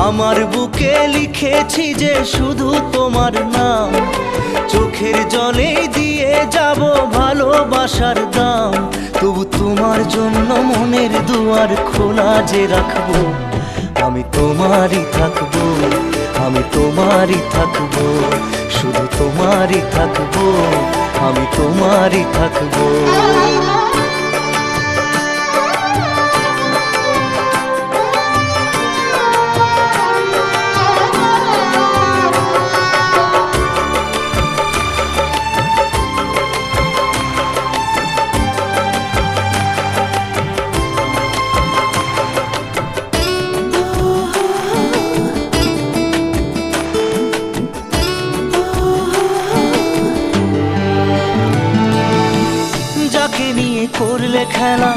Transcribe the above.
আমার বুকে লিখেছি যে শুধু তোমার নাম, চোখের জলে দিয়ে যাব ভালোবাসার দাম। তবু তোমার জন্য মনের দুয়ার খোলা যে রাখবো, আমি তোমারই থাকবো, আমি তোমারই থাকবো, শুধু তোমারই থাকবো, আমি তোমারই থাকবো। যাকে নিয়ে করলে খেলা